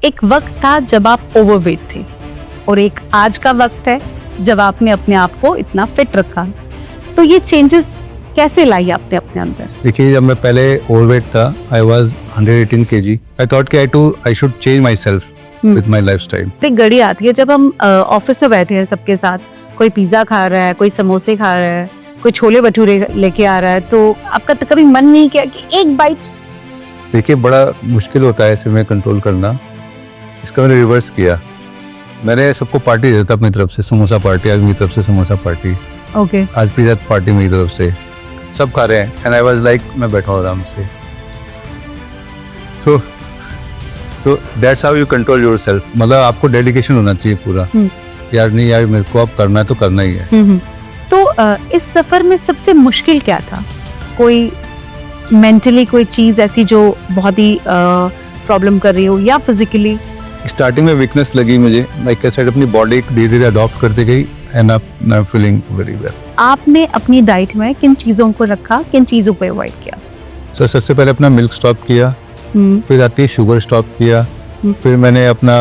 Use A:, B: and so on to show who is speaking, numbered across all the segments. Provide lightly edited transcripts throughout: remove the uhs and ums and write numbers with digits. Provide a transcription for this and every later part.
A: एक वक्त था जब आप ओवरवेट थे और एक आज का वक्त है जब आपने अपने आप को इतना फिट रखा। तो ये चेंजेस कैसे लाई आपने अपने अंदर?
B: देखिए, जब मैं पहले ओवरवेट था, I was 118 kg. I thought कि I should change myself with my lifestyle.
A: एक घड़ी आती है जब हम ऑफिस में बैठे हैं सबके साथ, कोई पिज्जा खा रहा है, कोई समोसे खा रहा है, कोई छोले भटूरे लेके आ रहा है, तो आपका तो कभी मन नहीं किया कि एक बाइट?
B: देखिए, बड़ा मुश्किल होता है ऐसे में कंट्रोल करना. इसका मैंने रिवर्स किया. मैंने सबको पार्टी देता अपनी तरफ से. समोसा पार्टी, आज मेरी तरफ से समोसा पार्टी.
A: ओके.
B: आज पिज्जा पार्टी मेरी तरफ से. सब खा रहे हैं एंड आई वाज लाइक मैं बैठा हूँ आराम से. So that's how you control yourself. मतलब आपको डेडिकेशन होना चाहिए पूरा. यार नहीं यार, मेरे को अब करना है तो करना ही है.
A: तो इस सफर में सबसे मुश्किल क्या था? कोई मेंटली कोई चीज ऐसी जो बहुत ही प्रॉब्लम कर रही हो, या फिजिकली?
B: स्टार्टिंग में वीकनेस लगी मुझे. लाइक आई सेड, अपनी बॉडी धीरे धीरे अडॉप्ट करते गई एंड अब I am feeling very well.
A: आपने अपनी डाइट में किन चीजों को रखा, किन चीजों को अवॉइड किया?
B: सो सबसे पहले अपना मिल्क स्टॉप किया. फिर आती है शुगर स्टॉप किया. फिर मैंने अपना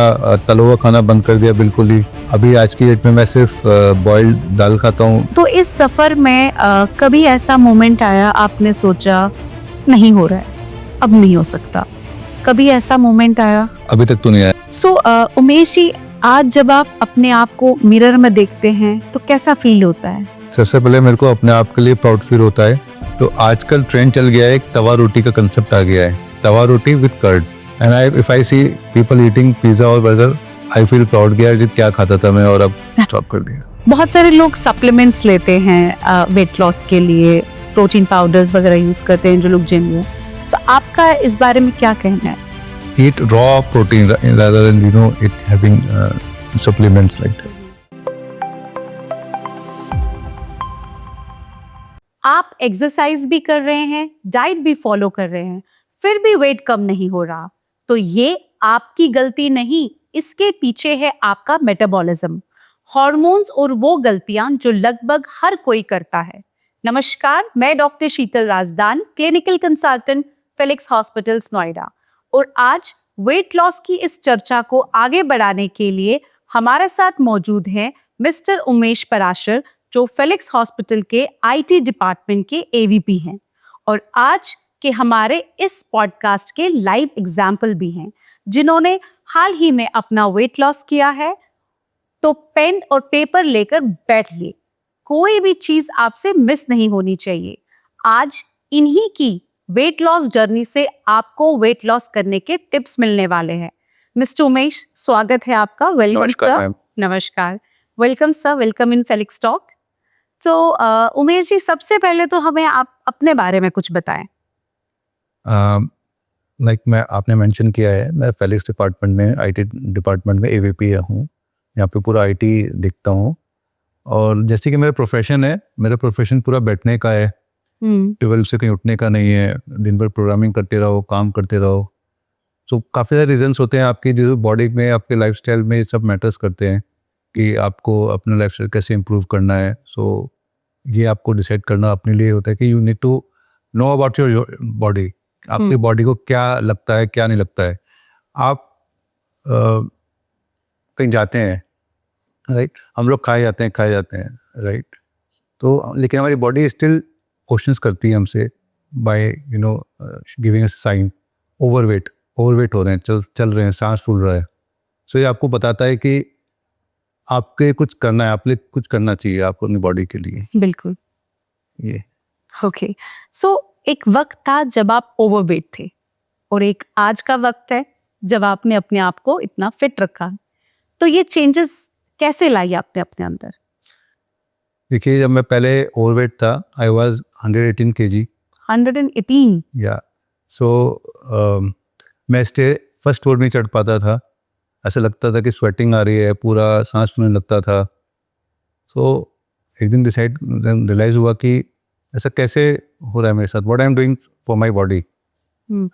B: तला हुआ खाना बंद कर दिया बिल्कुल ही. अभी आज की डेट में मैं सिर्फ बॉइल्ड दाल खाता हूँ.
A: तो इस सफर में कभी ऐसा मोमेंट आया आपने सोचा नहीं हो रहा है, अब नहीं हो सकता? कभी ऐसा मोमेंट आया?
B: अभी तक तो नहीं आया.
A: सो उमेश जी, आज जब आप अपने आप को मिरर में देखते हैं तो कैसा फील होता है?
B: सबसे पहले मेरे को अपने आप के लिए प्राउड फील होता है. तो आजकल ट्रेंड चल गया है, एक तवा रोटी का कंसेप्ट आ गया है. Tawa roti with curd. And if I see people eating pizza और बर्गर, आई फील प्राउड कि यार क्या खाता था मैं और अब स्टॉप कर दिया.
A: बहुत सारे लोग सप्लीमेंट्स लेते हैं वेट लॉस के लिए, प्रोटीन पाउडर्स वगैरह यूज करते हैं जो लोग जिम में. सो आपका इस बारे में क्या कहना है?
B: Eat raw protein rather than it having supplements like that.
A: आप एक्सरसाइज भी कर रहे हैं, डाइट भी फॉलो कर रहे हैं, फिर भी वेट कम नहीं हो रहा, तो ये आपकी गलती नहीं, इसके पीछे है आपका मेटाबॉलिज्म, हॉर्मोन्स और वो गलतियां जो लगभग हर कोई करता है. नमस्कार, मैं doctor Sheetal Rajdan, clinical consultant, Felix hospitals, Noida. और आज वेट लॉस की इस चर्चा को आगे बढ़ाने के लिए हमारे साथ मौजूद हैं मिस्टर उमेश पराशर, जो फेलिक्स हॉस्पिटल के आईटी डिपार्टमेंट के एवीपी हैं और आज के हमारे इस पॉडकास्ट के लाइव एग्जाम्पल भी हैं, जिन्होंने हाल ही में अपना वेट लॉस किया है. तो पेन और पेपर लेकर बैठ लिए, कोई भी चीज आपसे मिस नहीं होनी चाहिए. आज इन्हीं की वेट लॉस जर्नी से आपको वेट लॉस करने के टिप्स मिलने वाले हैं. मिस्टर उमेश, स्वागत है आपका. Welcome sir. नमस्कार. Welcome sir, welcome in Felix talk. तो उमेश जी, सबसे पहले तो हमें आप अपने बारे में कुछ बताएं.
B: मैं आपने मेंशन किया है, मैं फेलिक्स डिपार्टमेंट में, आईटी डिपार्टमेंट में एवीपी हूँ. यहाँ पे पूरा आईटी देखता हूँ. और जैसे कि मेरा प्रोफेशन पूरा बैठने का है. 12 से कहीं उठने का नहीं है. दिन भर प्रोग्रामिंग करते रहो, काम करते रहो. सो काफ़ी सारे रीजंस होते हैं आपकी, जो बॉडी में, आपके लाइफस्टाइल में, ये सब मैटर्स करते हैं कि आपको अपना लाइफस्टाइल कैसे इम्प्रूव करना है. सो ये आपको डिसाइड करना अपने लिए होता है कि you need to know about your body. आपकी बॉडी को क्या लगता है, क्या नहीं लगता है. आप कहीं जाते हैं, राइट, हम लोग खाए जाते हैं, राइट. तो लेकिन हमारी बॉडी स्टिल क्वेश्चंस करती है हमसे by giving a sign. Overweight हो रहे हैं, चल रहे हैं, सांस फूल रहा है. सो ये आपको बताता है कि आपके कुछ करना है, आपने कुछ करना चाहिए आपको अपनी बॉडी के लिए.
A: बिल्कुल.
B: ये
A: ओके. सो एक वक्त था जब आप ओवरवेट थे और एक आज का वक्त है जब आपने अपने आप को इतना फिट रखा. तो ये चेंजेस कैसे लाई आपने अपने अंदर?
B: देखिए, जब मैं पहले ओवरवेट था, आई वाज 118 kg.
A: 118?
B: या. सो मैं फर्स्ट फ्लोर में चढ़ पाता था. ऐसा लगता था कि स्वेटिंग आ रही है, पूरा सांस फूलने लगता था. सो एक दिन रियलाइज हुआ कि ऐसा कैसे हो रहा है मेरे साथ. What I am doing for my body.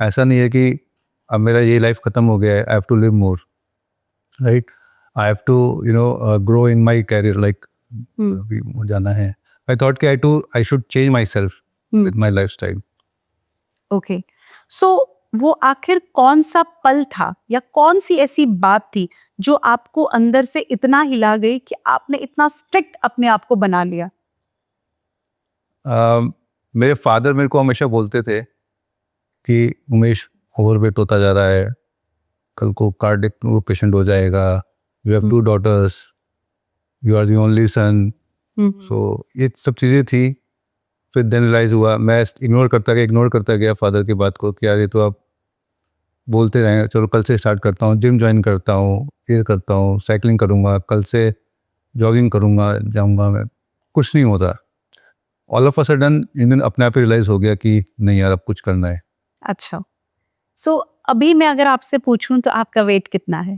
B: ऐसा नहीं है कि अब मेरा ये लाइफ खत्म हो गया है, I have to live more, right. I have to grow in my career, like जाना है. आई थॉट कि I should change myself with my lifestyle.
A: Okay. So वो आखिर कौन सा पल था या कौन सी ऐसी बात थी जो आपको अंदर से इतना हिला गई कि आपने इतना स्ट्रिक्ट अपने आप को बना लिया?
B: मेरे फादर मेरे को हमेशा बोलते थे कि उमेश ओवरवेट होता जा रहा है, कल को कार्डियक पेशेंट हो जाएगा, you have 2 daughters, you are the only son. So ये सब चीज़ें थी। फिर देन रियलाइज़ हुआ, मैं इग्नोर करता गया फादर की बात को कि यार ये तो आप बोलते रहे, चलो कल से स्टार्ट करता हूँ, जिम ज्वाइन करता हूँ, ये करता हूँ, साइकिलिंग करूँगा, कल से जॉगिंग करूँगा, जाऊँगा मैं, कुछ नहीं होता। ऑल ऑफ अ सडन इन दिन अपने आप ही रियलाइज़ हो गया कि नहीं यार अब कुछ करना है।
A: अच्छा, सो अभी मैं अगर आपसे पूछूं तो आपका वेट कितना है?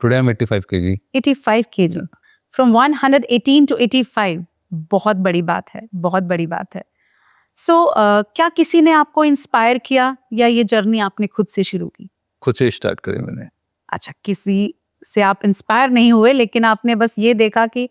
B: Today I am 85 kg।
A: 85 kg from 118 to 85, बहुत बड़ी बात है, बहुत बड़ी बात है। सो क्या किसी ने आपको इंस्पायर किया या ये जर्नी आपने खुद से शुरू की?
B: खुद से स्टार्ट करें मैंने।
A: अच्छा, किसी से आप इंस्पायर नहीं हुए, लेकिन आपने बस ये देखा कि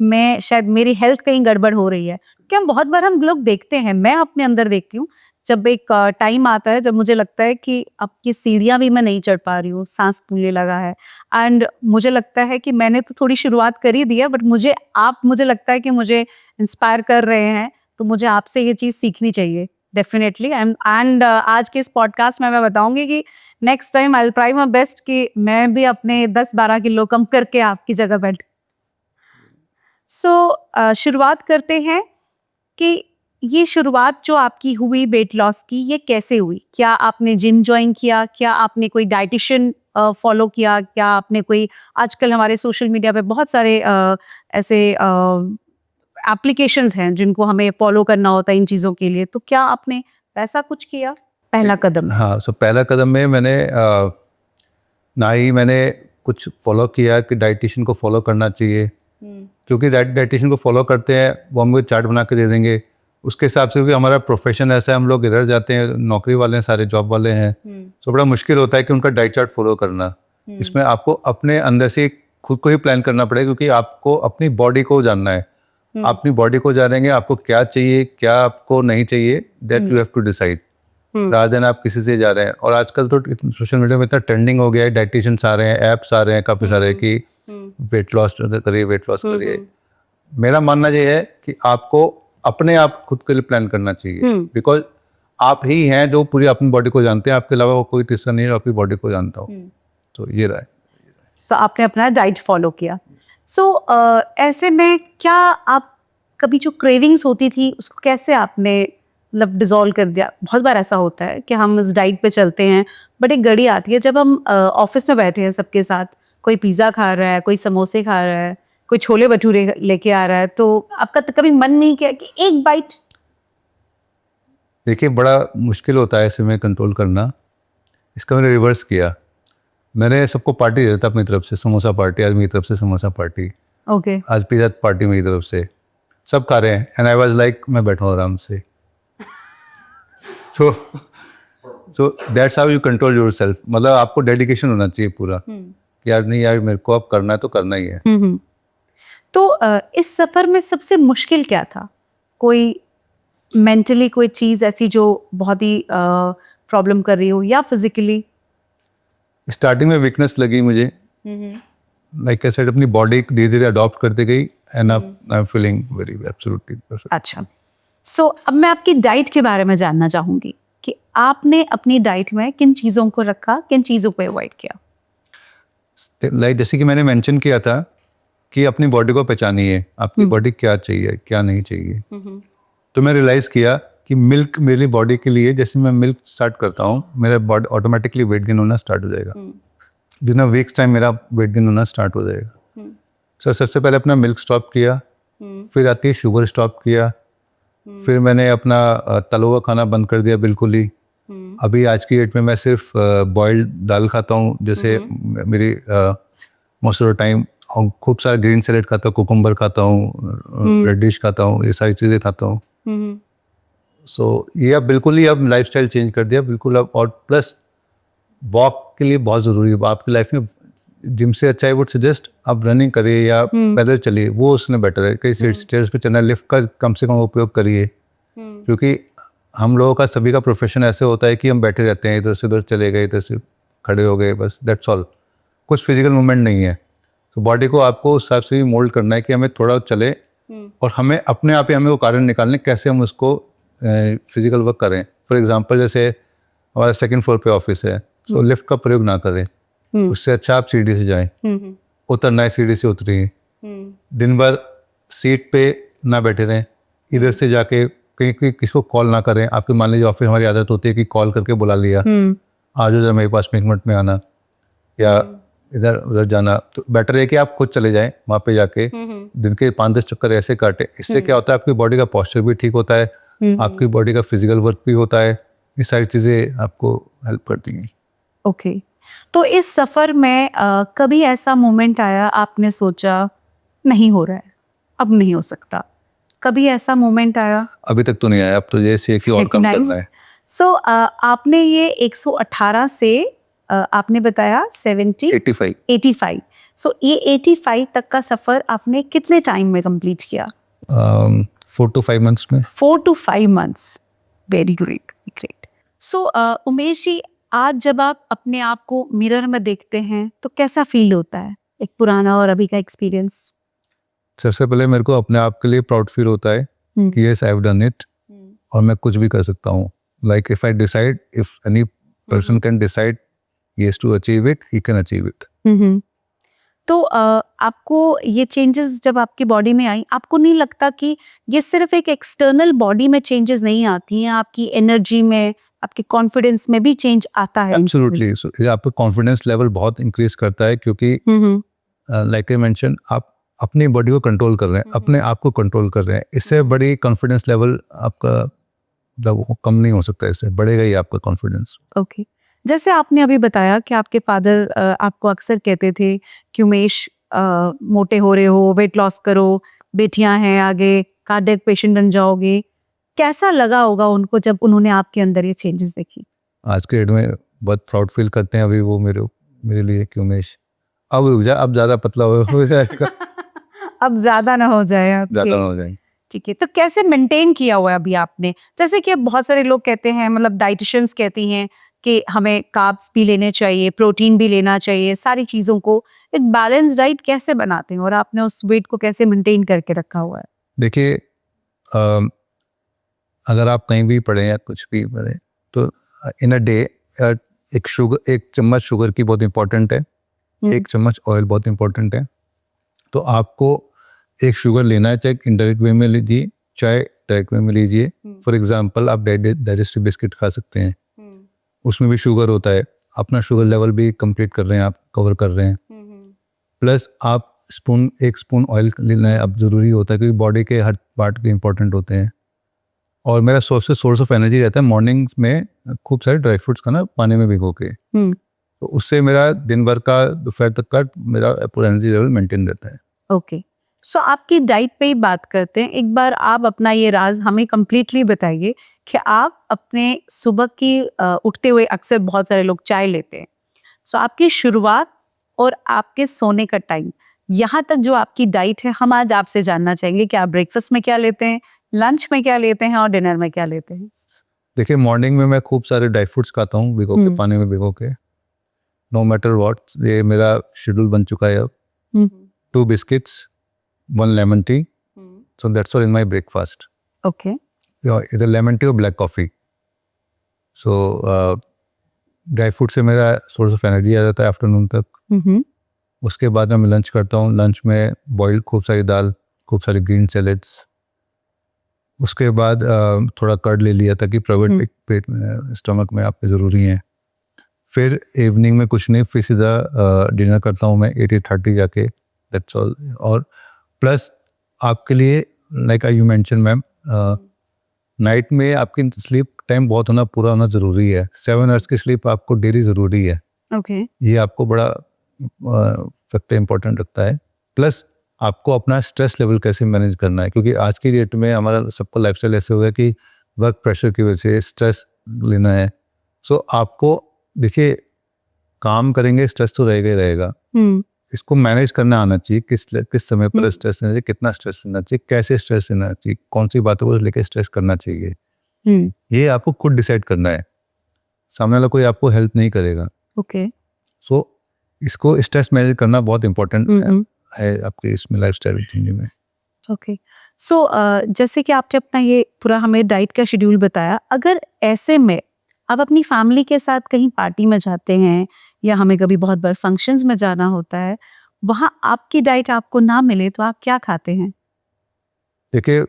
A: मैं शायद मेरी हेल्थ कहीं गड़बड़ हो रही है। क्या बहुत बार हम लोग देखते हैं, मैं अपने अंदर देखती हूँ, जब एक टाइम आता है जब मुझे लगता है कि अब की सीढ़ियाँ भी मैं नहीं चढ़ पा रही हूँ, सांस फूलने लगा है, एंड मुझे लगता है कि मैंने तो थोड़ी शुरुआत कर ही दी है, बट मुझे लगता है कि मुझे इंस्पायर कर रहे हैं, तो मुझे आपसे ये चीज़ सीखनी चाहिए डेफिनेटली। एंड आज के इस पॉडकास्ट में मैं बताऊंगी कि next time I will try my best कि मैं भी अपने 10-12 किलो कम करके आपकी जगह बैठ। सो शुरुआत करते हैं कि ये शुरुआत जो आपकी हुई वेट लॉस की, ये कैसे हुई? क्या आपने जिम ज्वाइन किया? क्या आपने कोई डाइटिशियन फॉलो किया? क्या आपने कोई, आजकल हमारे सोशल मीडिया पे बहुत सारे ऐसे एप्लीकेशंस हैं जिनको हमें फॉलो करना होता है इन चीज़ों के लिए, तो क्या आपने ऐसा कुछ किया पहला कदम?
B: हाँ, सो पहला कदम में मैंने ना ही मैंने कुछ फॉलो किया कि डाइटिशियन को फॉलो करना चाहिए, क्योंकि डाइटिशियन को फॉलो करते हैं वो हमें चार्ट बना के दे देंगे उसके हिसाब से, क्योंकि हमारा प्रोफेशन ऐसा है, हम लोग इधर जाते हैं, नौकरी वाले हैं, सारे जॉब वाले हैं, तो बड़ा मुश्किल होता है कि उनका डाइट चार्ट फॉलो करना। इसमें आपको अपने अंदर से खुद को ही प्लान करना पड़ेगा, क्योंकि आपको अपनी बॉडी को जानना है। आप अपनी बॉडी को जानेंगे आपको क्या चाहिए क्या आपको नहीं चाहिए, that you have to decide, rather than आप किसी से जा रहे हैं। और आजकल तो सोशल मीडिया में इतना ट्रेंडिंग हो गया है, डाइटिशियंस आ रहे हैं, ऐप्स आ रहे हैं काफ़ी सारे कि वेट लॉस करिए। मेरा मानना ये है कि आपको अपने आप खुद के लिए प्लान करना चाहिए, बिकॉज आप ही हैं जो पूरी अपनी बॉडी को जानते हैं, आपके अलावा वो कोई तीसरा नहीं है अपनी बॉडी को जानता हो। तो ये रहा है।
A: सो आपने अपना डाइट फॉलो किया। सो ऐसे में क्या आप कभी जो क्रेविंग्स होती थी उसको कैसे आपने मतलब डिसॉल्व कर दिया? बहुत बार ऐसा होता है कि हम इस डाइट पे चलते हैं, बट एक घड़ी आती है जब हम ऑफिस में बैठे हैं सबके साथ, कोई पिज़्ज़ा खा रहा है, कोई समोसे खा रहा है, कोई छोले भटूरे लेके आ रहा है, तो आपका कभी मन नहीं किया कि एक बाइट?
B: देखिए बड़ा मुश्किल होता है ऐसे में कंट्रोल करना। इसका मैंने रिवर्स किया, मैंने सबको पार्टी देता अपनी तरफ से, समोसा पार्टी, आज मेरी तरफ से समोसा पार्टी,
A: ओके।
B: आज पिज़्ज़ा पार्टी मेरी तरफ से, सब खा रहे हैं, एंड आई वाज लाइक मैं बैठा हूँ आराम से। So that's how you control yourself. मतलब आपको डेडिकेशन होना चाहिए पूरा, यार नहीं यार मेरे को अब करना है तो करना ही है।
A: तो इस सफर में सबसे मुश्किल क्या था? कोई मेंटली कोई चीज ऐसी जो बहुत ही प्रॉब्लम कर रही हो, या फिजिकली?
B: स्टार्टिंग में वीकनेस लगी मुझे, लाइक आई सेड अपनी बॉडी धीरे धीरे अडॉप्ट करते गई, एंड अब I am feeling very absolutely perfect.
A: अच्छा, सो अब मैं आपकी डाइट के बारे में जानना चाहूंगी कि आपने अपनी डाइट में किन चीज़ों को रखा, किन चीज़ों को अवॉइड किया?
B: लाइक जैसे कि मैंने मेंशन किया था कि अपनी बॉडी को पहचानिए, आपकी बॉडी क्या चाहिए क्या नहीं चाहिए। तो मैं रियलाइज़ किया कि मिल्क मेरी बॉडी के लिए, जैसे मैं मिल्क स्टार्ट करता हूँ मेरा बॉडी ऑटोमेटिकली वेट गेन होना स्टार्ट हो जाएगा, विदिन अ वीक्स टाइम मेरा वेट गेन होना स्टार्ट हो जाएगा। सो सबसे पहले अपना मिल्क स्टॉप किया, फिर आती है शुगर स्टॉप किया, फिर मैंने अपना तला हुआ खाना बंद कर दिया बिल्कुल ही। अभी आज की डेट में मैं सिर्फ बॉइल्ड दाल खाता हूँ, जैसे मेरी मोस्ट ऑफ द टाइम, और खूब सारा ग्रीन सैलेड खाता हूँ, कुकुम्बर खाता हूँ, रेड डिश खाता हूँ, ये सारी चीज़ें खाता हूँ। सो ये अब बिल्कुल ही अब लाइफस्टाइल चेंज कर दिया बिल्कुल अब। और प्लस वॉक के लिए बहुत ज़रूरी है आपकी लाइफ में, जिम से अच्छा है वुड सजेस्ट आप रनिंग करिए या पैदल चलिए, वो उसमें बेटर है। कई स्टेयर्स पे चलना, लिफ्ट का कम से कम उपयोग करिए, क्योंकि हम लोगों का सभी का प्रोफेशन ऐसे होता है कि हम बैठे रहते हैं, इधर से उधर चले गए, इधर से खड़े हो गए, बस दैट्स ऑल, कुछ फिजिकल मूवमेंट नहीं है। तो बॉडी को आपको उस हिसाब से भी मोल्ड करना है कि हमें थोड़ा चले और हमें अपने आप ही हमें वो कारण निकालने कैसे हम उसको फिजिकल वर्क करें। फॉर एग्जांपल जैसे हमारा 2nd फ्लोर पे ऑफिस है, तो लिफ्ट का प्रयोग ना करें, उससे अच्छा आप सीढ़ी से जाएं, उतरना है सीढ़ी से उतरिए, दिन भर सीट पे ना बैठे रहें, इधर से जाके कहीं किसी को कॉल ना करें। आपके मान लीजिए ऑफिस, हमारी आदत होती है कि कॉल करके बुला लिया, आज जरा मेरे पास में 1 मिनट में आना या इधर उधर जाना, तो बेटर है कि आप खुद चले जाएं वहाँ पे जाके दिन के 5-10 चक्कर ऐसे काटें। इससे क्या होता है, आपकी बॉडी का पोस्चर भी ठीक होता है, आपकी बॉडी का फिजिकल वर्क भी होता है, ये सारी चीज़ें आपको हेल्प करती हैं।
A: ओके तो इस सफर में कभी ऐसा मोमेंट आया आपने सोचा नहीं हो रहा है, अब नहीं हो सकता, कभी ऐसा मोमेंट आया?
B: अभी तक तो नहीं आया, अब तो जैसे कि और कम करना है।
A: सो आपने ये 118 से आपने बताया 70 85 सो ये 85 तक का सफर आपने कितने टाइम में कंप्लीट किया?
B: 4 to 5 months में।
A: 4 to 5 months, very great great. So Umesh ji, आज जब आप अपने आप को मिरर में देखते हैं तो कैसा फील होता है, एक पुराना और अभी का एक्सपीरियंस?
B: सबसे पहले मेरे को अपने आप के लिए प्राउड फील होता है कि yes I have done it, और मैं कुछ भी कर सकता हूँ। Like if I decide, if any person can decide yes to achieve it, he can achieve it.
A: तो आपको ये चेंजेस जब आपकी बॉडी में आई, आपको नहीं लगता कि ये सिर्फ एक एक्सटर्नल बॉडी में चेंजेस नहीं आती हैं, आपकी एनर्जी में, आपके कॉन्फिडेंस में भी चेंज आता है?
B: एब्सोल्युटली, ये आपका कॉन्फिडेंस लेवल बहुत इंक्रीज करता है, क्योंकि लाइक आई मेंशन, आप अपनी बॉडी को कंट्रोल कर रहे हैं, अपने आप को कंट्रोल कर रहे हैं। इससे बड़ी कॉन्फिडेंस लेवल आपका वो कम नहीं हो सकता, इससे बढ़ेगा ही आपका कॉन्फिडेंस।
A: ओके जैसे आपने अभी बताया कि आपके फादर आपको अक्सर कहते थे कि उमेश मोटे हो रहे हो, वेट लॉस करो, बेटियां हैं आगे, कार्डियक पेशेंट बन जाओगे। कैसा लगा होगा उनको जब उन्होंने आपके अंदर ये चेंजेस देखी?
B: आज के डेट में बहुत प्राउड फील करते हैं अभी वो मेरे लिए कि उमेश अब रुक जा, अब ज्यादा पतला हो जाएगा।
A: अब ज्यादा ना हो जाए आपके।
B: ज्यादा ना हो जाए।
A: ठीक है, तो कैसे मेंटेन किया हुआ है अभी आपने? जैसे कि अब बहुत सारे लोग कहते हैं, मतलब डाइटिशियंस कहती हैं कि हमें कार्ब्स भी लेने चाहिए, प्रोटीन भी लेना चाहिए, सारी चीजों को एक बैलेंस डाइट कैसे बनाते हैं, और आपने उस वेट को कैसे मेंटेन करके रखा हुआ है?
B: देखिए, अगर आप कहीं भी पढ़े या कुछ भी पढ़े, तो इन अ डे एक चम्मच शुगर की बहुत इंपॉर्टेंट है, 1 चम्मच ऑयल बहुत इंपॉर्टेंट है। तो आपको एक शुगर लेना है, चाहे इनडायरेक्ट वे में लीजिए, चाहे डायरेक्ट वे में लीजिए। फॉर एग्जांपल, आप डाइजेस्टिव बिस्किट खा सकते हैं, उसमें भी शुगर होता है, अपना शुगर लेवल भी कंप्लीट कर रहे हैं, आप कवर कर रहे हैं। प्लस आप एक स्पून ऑयल लेना है, अब ज़रूरी होता है, क्योंकि बॉडी के हर पार्ट भी इंपॉर्टेंट होते हैं। और मेरा सोर्स ऑफ एनर्जी रहता है मॉर्निंग्स में खूब सारे ड्राई फ्रूट्स का ना पानी में भिगो के, तो उससे मेरा दिन भर का, दोपहर तक का मेरा पूरा एनर्जी लेवल मेंटेन रहता है।
A: ओके सो आपकी डाइट पे ही बात करते हैं। एक बार आप अपना ये राज हमें कंप्लीटली बताइए कि आप अपने सुबह की उठते हुए अक्सर बहुत सारे लोग चाय लेते हैं, सो आपकी शुरुआत और आपके सोने का टाइम, यहाँ तक जो आपकी डाइट है, हम आज आपसे जानना चाहेंगे कि आप ब्रेकफास्ट में क्या लेते हैं, लंच में क्या लेते हैं और डिनर में क्या लेते हैं?
B: देखिए, मॉर्निंग में मैं खूब सारे ड्राई फ्रूट्स खाता हूँ भिगो के, पानी में भिगो के, नो मैटर व्हाट, ये मेरा शेड्यूल बन चुका है अब। 2 biscuits, 1 lemon tea, so that's all in my breakfast.
A: Okay
B: इधर लेमन टी और ब्लैक कॉफ़ी। सो ड्राई फ्रूट से मेरा सोर्स ऑफ एनर्जी आ जाता है आफ्टरनून तक। उसके बाद मैं लंच करता हूँ, लंच में बॉइल्ड खूब सारी दाल, खूब सारी ग्रीन सैलेड्स। उसके बाद थोड़ा कर्ड ले लिया, ताकि प्रोबायोटिक पेट में, स्टमक में आपके ज़रूरी हैं। फिर इवनिंग में कुछ नहीं, फिर सीधा डिनर करता हूँ मैं 8:30 जाके, दैट्स ऑल। और प्लस आपके लिए, like you mention ma'am, night में आपकी स्लीप टाइम बहुत होना, पूरा होना ज़रूरी है। 7 आवर्स की स्लीप आपको डेली ज़रूरी है।
A: ओके
B: ये आपको बड़ा फैक्टर इंपॉर्टेंट रखता है। प्लस आपको अपना स्ट्रेस लेवल कैसे मैनेज करना है, क्योंकि आज की डेट में हमारा सबका लाइफस्टाइल ऐसे हो गया कि वर्क प्रेशर की वजह से स्ट्रेस लेना है। सो आपको देखिए, काम करेंगे, स्ट्रेस तो रहेगा ही रहेगा। इसको मैनेज करना आना चाहिए, किस समय पर स्ट्रेस लेना चाहिए, कितना स्ट्रेस लेना चाहिए, कैसे स्ट्रेस लेना चाहिए, कौन सी बातों को लेकर स्ट्रेस करना चाहिए। ये आपको खुद डिसाइड करना है, सामने वाला कोई आपको हेल्प नहीं करेगा।
A: ओके।
B: सो इसको स्ट्रेस मैनेज करना बहुत इंपॉर्टेंट है आपके इसमें लाइफस्टाइल चेंजिंग में।
A: ओके। सो जैसे कि आपने अपना ये पूरा हमें डाइट का शेड्यूल बताया, अगर ऐसे में आप अपनी फैमिली के साथ कहीं पार्टी में जाते हैं या हमें कभी बहुत बार फंक्शंस में जाना होता है, वहाँ आपकी डाइट आपको ना मिले तो आप क्या खाते हैं?
B: देखिए,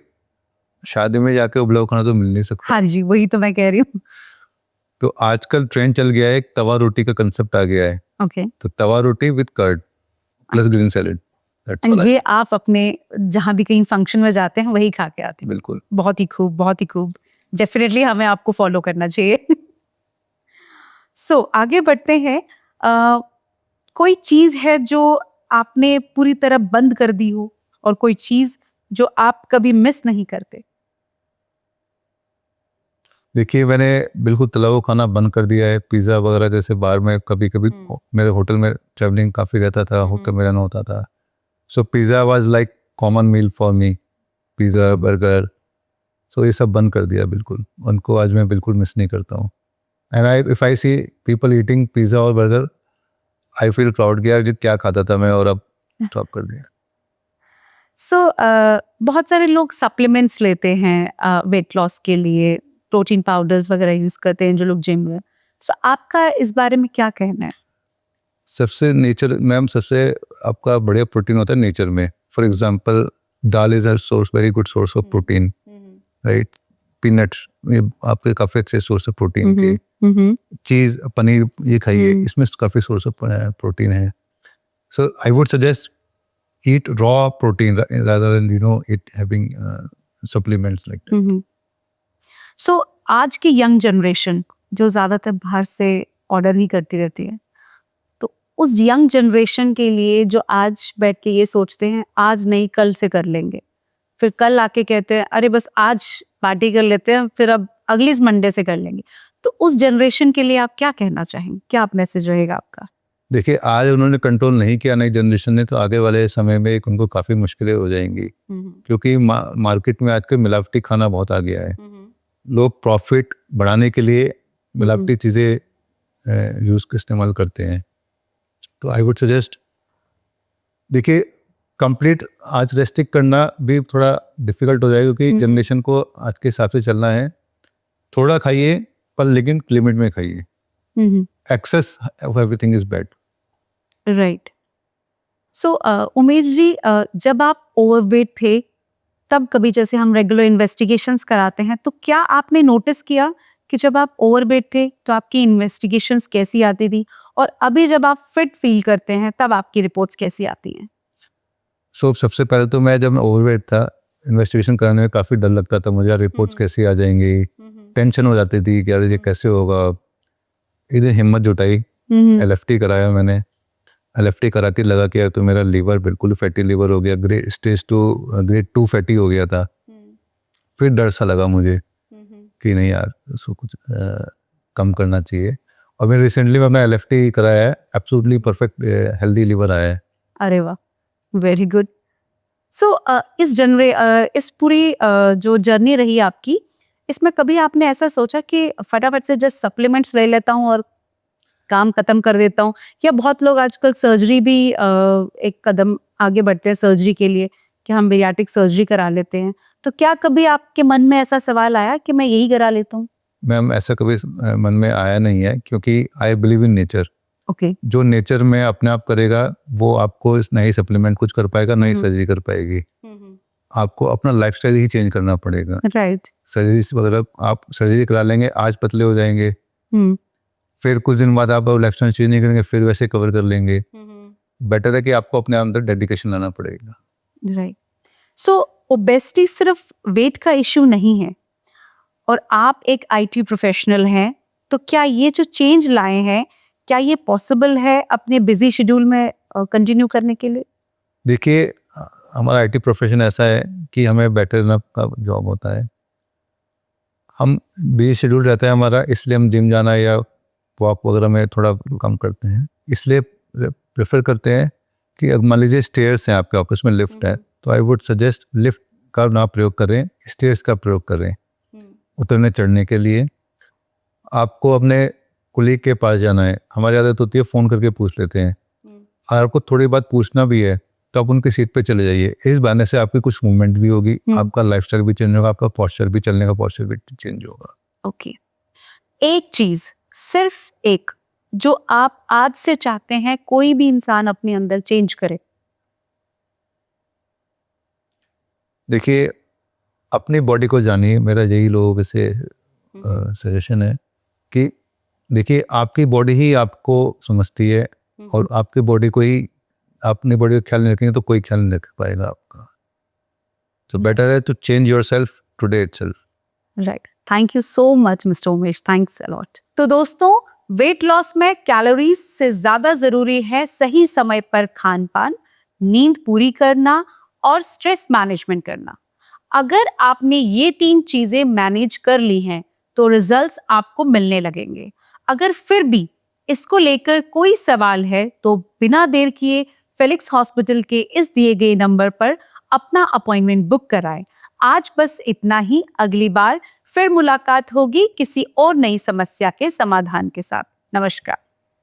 B: शादी में जाके उबला हुआ खाना तो मिल नहीं सकता।
A: हाँ जी, वही तो मैं कह रही हूँ।
B: तो आजकल ट्रेंड चल गया है, एक तवा रोटी का कंसेप्ट आ गया है।
A: ओके।
B: तो tawa roti with curd plus green salad,
A: and ये आप अपने जहाँ भी कहीं फंक्शन में जाते हैं वही खा के आते हैं?
B: बिल्कुल।
A: बहुत ही खूब, बहुत ही खूब। डेफिनेटली हमें आपको फॉलो करना चाहिए। सो आगे बढ़ते हैं। कोई चीज है जो आपने पूरी तरह बंद कर दी हो और कोई चीज जो आप कभी मिस नहीं करते?
B: देखिए, मैंने बिल्कुल तला हुआ खाना बंद कर दिया है। पिज़्ज़ा वगैरह जैसे बाहर में कभी कभी मेरे होटल में ट्रैवलिंग काफ़ी रहता था, होटल में रहना होता था। So pizza was like common meal for me, pizza burger. So ये सब बंद कर दिया बिल्कुल, उनको आज मैं बिल्कुल मिस नहीं करता हूँ। And if I see people eating pizza और बर्गर, आई फील प्राउड कि यार ये क्या खाता था मैं और अब स्टॉप कर दिया।
A: सो बहुत सारे लोग सप्लीमेंट्स लेते हैं वेट लॉस के लिए, प्रोटीन पाउडर्स वगैरह यूज करते हैं जो लोग जिम में। सो आपका इस बारे में क्या कहना है?
B: सबसे नेचर मैम, सबसे आपका बढ़िया प्रोटीन होता है नेचर में। For example, dal is a source, very good source of protein, right. Peanuts ये आपके काफ़ी अच्छे सोर्स ऑफ प्रोटीन के। चीज़, पनीर ये खाइए, इसमें काफ़ी सोर्स ऑफ प्रोटीन है। So I would suggest eat raw protein rather than it having supplements like that.
A: सो आज की यंग जनरेशन जो ज्यादातर बाहर से ऑर्डर ही करती रहती है, तो उस यंग जनरेशन के लिए जो आज बैठ के ये सोचते हैं आज नहीं कल से कर लेंगे, फिर कल आके कहते हैं अरे बस आज पार्टी कर लेते हैं, फिर अब अगली मंडे से कर लेंगे, तो उस जनरेशन के लिए आप क्या कहना चाहेंगे? क्या आप मैसेज रहेगा आपका?
B: देखिए, आज उन्होंने कंट्रोल नहीं किया नई जनरेशन ने, तो आगे वाले समय में उनको काफ़ी मुश्किलें हो जाएंगी। क्योंकि मार्केट में आजकल मिलावटी खाना बहुत आ गया है। लोग प्रॉफिट बढ़ाने के लिए मिलावटी चीज़ें इस्तेमाल करते हैं। तो आई वुड सजेस्ट, देखिए, कंप्लीट आज रेस्ट्रिक्ट करना भी थोड़ा डिफिकल्ट हो जाएगा क्योंकि जनरेशन को आज के हिसाब से चलना है। थोड़ा खाइए पर लेकिन लिमिट में खाइए। Excess of everything is bad.
A: Right. So Umesh ji, जब आप ओवरवेट थे तब कभी, जैसे हम रेगुलर इन्वेस्टिगेशंस कराते हैं, तो क्या आपने नोटिस किया कि जब आप ओवरवेट थे तो आपकी इन्वेस्टिगेशंस कैसी आती थी, और अभी जब आप फिट फील करते हैं तब आपकी रिपोर्ट्स कैसी आती हैं?
B: सो सबसे पहले तो मैं जब ओवरवेट था, इन्वेस्टिगेशन कराने में काफ़ी डर लगता था मुझे, रिपोर्ट्स कैसी आ जाएंगी, टेंशन हो जाती थी कि यार ये कैसे होगा। इधर हिम्मत जुटाई, LFT कराया मैंने। LFT करा के लगा कि यार तो मेरा लीवर बिल्कुल फैटी लीवर हो गया, ग्रेड 2 फैटी हो गया था। फिर डर सा लगा मुझे कि नहीं यार, इसको कुछ कम करना चाहिए। और मैं रिसेंटली में अपना LFT कराया है, एब्सोल्युटली परफेक्ट हेल्दी लीवर आया है।
A: अरे वाह, वेरी गुड। सो इस पूरी जो जर्नी रही आपकी, इसमें कभी आपने ऐसा सोचा कि फटाफट से जस्ट सप्लीमेंट्स ले लेता हूँ और काम खत्म कर देता हूँ, या बहुत लोग आजकल सर्जरी भी एक कदम आगे बढ़ते हैं सर्जरी के लिए कि हम बेरियाट्रिक सर्जरी करा लेते हैं, तो क्या कभी आपके मन में ऐसा सवाल आया कि मैं यही करा लेता हूँ?
B: मैम, ऐसा कभी मन में आया नहीं है क्योंकि I believe in nature.
A: Okay.
B: जो नेचर में अपने आप करेगा वो आपको नई सप्लीमेंट कुछ कर पाएगा, नई सर्जरी कर पाएगी। आपको अपना लाइफस्टाइल ही चेंज करना पड़ेगा।
A: राइट।
B: सर्जरी वगैरह आप सर्जरी करा लेंगे, आज पतले हो जाएंगे, फिर कुछ दिन बाद आप लाइफस्टाइल चेंज नहीं करेंगे, फिर वैसे कवर कर लेंगे। बेटर है कि आपको अपने अंदर डेडिकेशन लाना पड़ेगा।
A: राइट। सो ओबेसिटी सिर्फ वेट का इश्यू नहीं है, और आप एक IT प्रोफेशनल हैं, तो क्या ये जो चेंज लाए हैं, क्या ये पॉसिबल है अपने बिजी शेड्यूल में कंटिन्यू करने के लिए?
B: देखिए, हमारा IT प्रोफेशन ऐसा है कि हमें बेटर इनफ का जॉब होता है। हम बिजी शेड्यूल रहता है हमारा, इसलिए हम जिम जाना या वॉक वगैरह में थोड़ा कम करते हैं। इसलिए प्रेफर करते हैं कि अगर मान लीजिए स्टेयर्स हैं, आपके ऑफिस में लिफ्ट है, तो आई वुड सजेस्ट लिफ्ट का ना प्रयोग करें, स्टेयर्स का प्रयोग करें। उतरने चढ़ने के लिए आपको अपने कुलीग के पास जाना है। हमारी आदत होती है फ़ोन करके पूछ लेते हैं। अगर आपको थोड़ी बात पूछना भी है तो आप उनकी सीट पे चले जाइए। इस बहाने से आपकी कुछ मूवमेंट भी होगी, आपका लाइफस्टाइल भी चेंज होगा, आपका पोस्चर भी, चलने का पोस्चर भी चेंज होगा।
A: ओके, एक चीज, सिर्फ एक, जो आप आज से चाहते हैं कोई भी इंसान अपने अंदर चेंज करे।
B: देखिए, अपनी बॉडी को जानिए। मेरा यही लोगों से सजेशन है कि देखिए, आपकी बॉडी ही आपको समझती है और आपकी बॉडी को ही, अपनी बॉडी का ख्याल नहीं रखेंगे तो कोई ख्याल नहीं रख पाएगा आपका। तो बेटर है to change yourself today itself.
A: Right, thank you so much mister Umesh, thanks a lot. तो दोस्तों, वेट लॉस में कैलोरीज से ज्यादा जरूरी है सही समय पर खान पान, नींद पूरी करना और स्ट्रेस मैनेजमेंट करना। अगर आपने ये 3 चीजें मैनेज कर ली हैं तो रिजल्ट्स आपको मिलने लगेंगे। अगर फिर भी इसको लेकर कोई सवाल है तो बिना देर किए फेलिक्स हॉस्पिटल के इस दिए गए नंबर पर अपना अपॉइंटमेंट बुक कराएं। आज बस इतना ही, अगली बार फिर मुलाकात होगी किसी और नई समस्या के समाधान के साथ। नमस्कार।